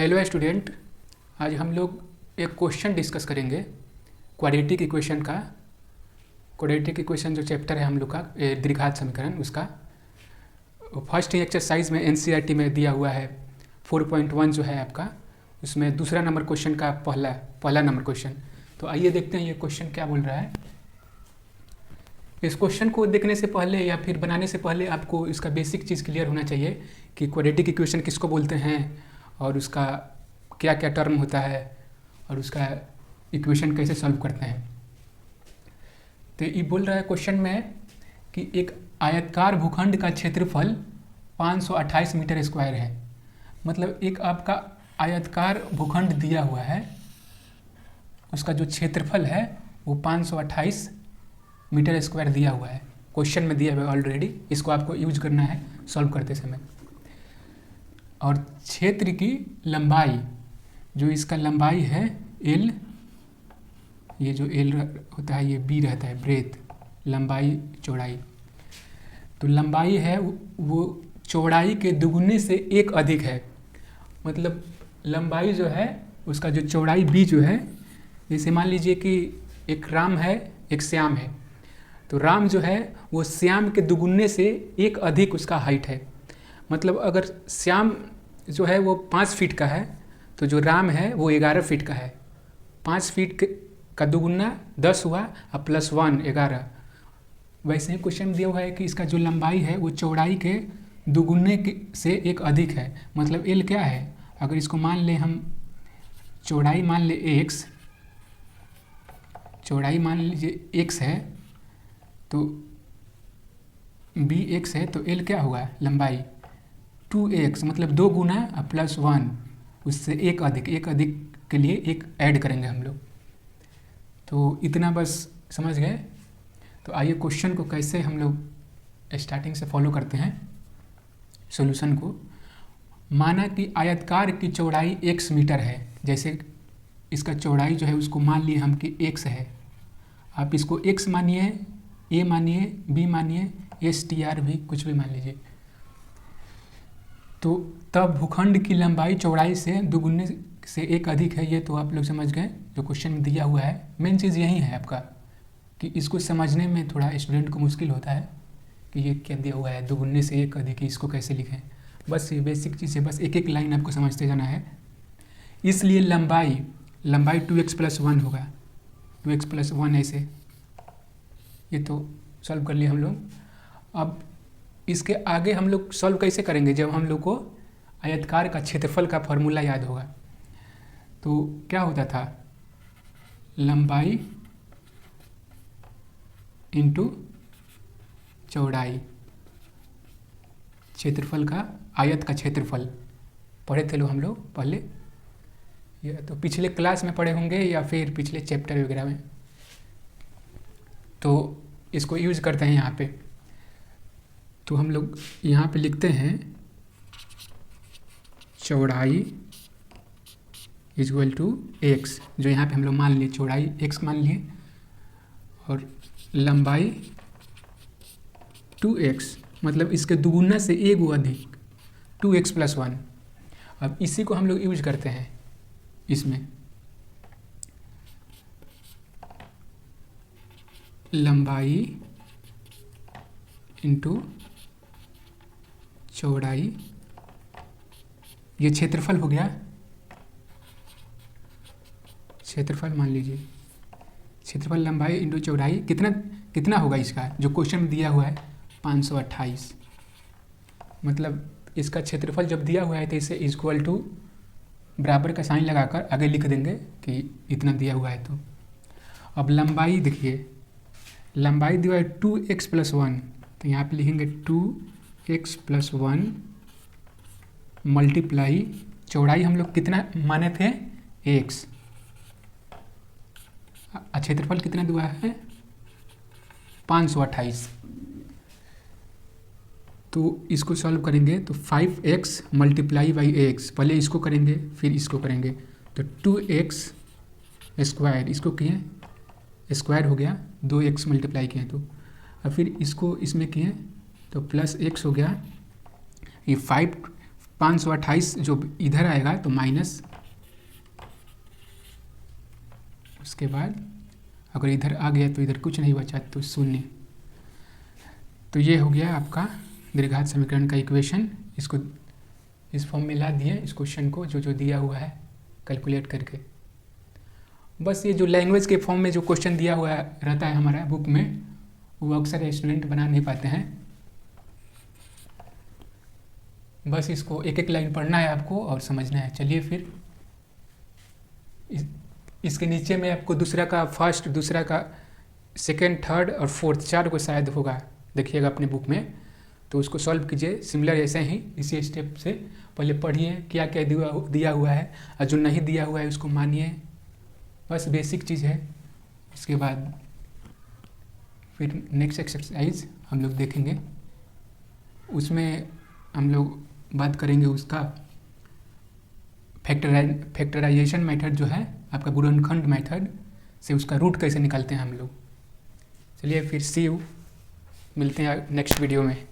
Hello student, आज हम लोग एक क्वेश्चन डिस्कस करेंगे क्वाड्रेटिक इक्वेशन का। क्वाड्रेटिक इक्वेशन जो चैप्टर है हम लोग का द्विघात समीकरण, उसका फर्स्ट एक्सरसाइज में एनसीईआरटी में दिया हुआ है 4.1 जो है आपका, उसमें दूसरा नंबर क्वेश्चन का पहला नंबर क्वेश्चन। तो आइए देखते हैं ये क्वेश्चन क्या बोल रहा है। इस क्वेश्चन को देखने से पहले या फिर बनाने से पहले आपको इसका बेसिक चीज़ क्लियर होना चाहिए कि क्वाड्रेटिक इक्वेशन किसको बोलते हैं और उसका क्या क्या टर्म होता है और उसका इक्वेशन कैसे सॉल्व करते हैं। तो ये बोल रहा है क्वेश्चन में कि एक आयताकार भूखंड का क्षेत्रफल 528 मीटर स्क्वायर है। मतलब एक आपका आयताकार भूखंड दिया हुआ है, उसका जो क्षेत्रफल है वो 528 मीटर स्क्वायर दिया हुआ है, क्वेश्चन में दिया हुआ है ऑलरेडी। इसको आपको यूज करना है सॉल्व करते समय। और क्षेत्र की लंबाई, जो इसका लंबाई है L, ये जो L होता है ये B रहता है, ब्रेथ, लंबाई चौड़ाई। तो लंबाई है वो चौड़ाई के दुगुने से एक अधिक है। मतलब लंबाई जो है उसका जो चौड़ाई B जो है, जैसे मान लीजिए कि एक राम है एक श्याम है, तो राम जो है वो श्याम के दुगुने से एक अधिक उसका हाइट है। मतलब अगर श्याम जो है वो 5 फीट का है तो जो राम है वो 11 फीट का है। 5 फीट का दुगुना 10 हुआ और +1 11। वैसे ही क्वेश्चन दिया हुआ है कि इसका जो लंबाई है वो चौड़ाई के दुगुने से एक अधिक है। मतलब L क्या है, अगर इसको मान ले हम चौड़ाई मान ले x, चौड़ाई मान लीजिए x है तो bx है, तो L क्या होगा लंबाई 2x, मतलब 2 गुना +1, उससे एक अधिक के लिए एक ऐड करेंगे हम लोग। तो इतना बस समझ गए। तो आइए क्वेश्चन को कैसे हम लोग स्टार्टिंग से फॉलो करते हैं सॉल्यूशन को। माना कि आयतकार की चौड़ाई x मीटर है, जैसे इसका चौड़ाई जो है उसको मान लिए हम कि x है। आप इसको x मानिए, a मानिए, b मानिए, STR भी कुछ भी मान लीजिए। तो तब भूखंड की लंबाई चौड़ाई से दुगुने से एक अधिक है। ये तो आप लोग समझ गए जो क्वेश्चन में दिया हुआ है। मेन चीज़ यही है आपका कि इसको समझने में थोड़ा स्टूडेंट को मुश्किल होता है कि ये क्या दिया हुआ है, दुगुने से एक अधिक, इसको कैसे लिखें। बस ये बेसिक चीज़ है, बस एक एक लाइन आपको समझते जाना है। इसलिए लंबाई 2x+1 होगा, 2x+1 ऐसे। ये तो सॉल्व कर लिया हम लोग। अब इसके आगे हम लोग सॉल्व कैसे करेंगे, जब हम लोग को आयतकार का क्षेत्रफल का फॉर्मूला याद होगा। तो क्या होता था, लंबाई इंटू चौड़ाई, क्षेत्रफल का, आयत का क्षेत्रफल पढ़े थे लोग हम लोग पहले, या तो पिछले क्लास में पढ़े होंगे या फिर पिछले चैप्टर वगैरह में। तो इसको यूज करते हैं यहाँ पे। तो हम लोग यहाँ पे लिखते हैं चौड़ाई = x, जो यहाँ पे हम लोग मान लिए चौड़ाई x मान लिए, और लंबाई 2x, मतलब इसके दुगुना से एक अधिक 2x+1। अब इसी को हम लोग यूज करते हैं इसमें। लंबाई इंटू चौड़ाई, ये क्षेत्रफल हो गया, क्षेत्रफल मान लीजिए, क्षेत्रफल लंबाई इंटू चौड़ाई कितना होगा इसका, जो क्वेश्चन में दिया हुआ है 528। मतलब इसका क्षेत्रफल जब दिया हुआ है तो इसे इक्वल टू बराबर का साइन लगाकर आगे लिख देंगे कि इतना दिया हुआ है। तो अब लंबाई देखिए, लंबाई दिया है 2x+1, तो यहाँ पे लिखेंगे 2x+1 मल्टीप्लाई चौड़ाई हम लोग कितना माने थे x, क्षेत्रफल कितना दिया है 528। तो इसको सॉल्व करेंगे तो 5x × x, पहले इसको करेंगे फिर इसको करेंगे, तो 2x², इसको किए स्क्वायर हो गया, 2x मल्टीप्लाई किए तो, और फिर इसको इसमें किए तो +x हो गया। ये 528 जो इधर आएगा तो माइनस, उसके बाद अगर इधर आ गया तो इधर कुछ नहीं बचा तो शून्य। तो ये हो गया आपका द्विघात समीकरण का इक्वेशन। इसको इस फॉर्म में ला दिए इस क्वेश्चन को जो दिया हुआ है कैलकुलेट करके। बस ये जो लैंग्वेज के फॉर्म में जो क्वेश्चन दिया हुआ रहता है हमारा बुक में, वो अक्सर स्टूडेंट बना नहीं पाते हैं। बस इसको एक एक लाइन पढ़ना है आपको और समझना है। चलिए फिर इसके नीचे में आपको दूसरा का फर्स्ट, दूसरा का सेकेंड, थर्ड और फोर्थ 4 को शायद होगा, देखिएगा अपने बुक में। तो उसको सॉल्व कीजिए सिमिलर ऐसे ही इसी स्टेप से। पहले पढ़िए क्या क्या दिया हुआ है और जो नहीं दिया हुआ है उसको मानिए, बस बेसिक चीज़ है। उसके बाद फिर नेक्स्ट एक्सरसाइज हम लोग देखेंगे, उसमें हम लोग बात करेंगे उसका फैक्टराइजेशन मेथड जो है आपका गुणनखंड मेथड से, उसका रूट कैसे निकालते हैं हम लोग। चलिए फिर सी यू, मिलते हैं नेक्स्ट वीडियो में।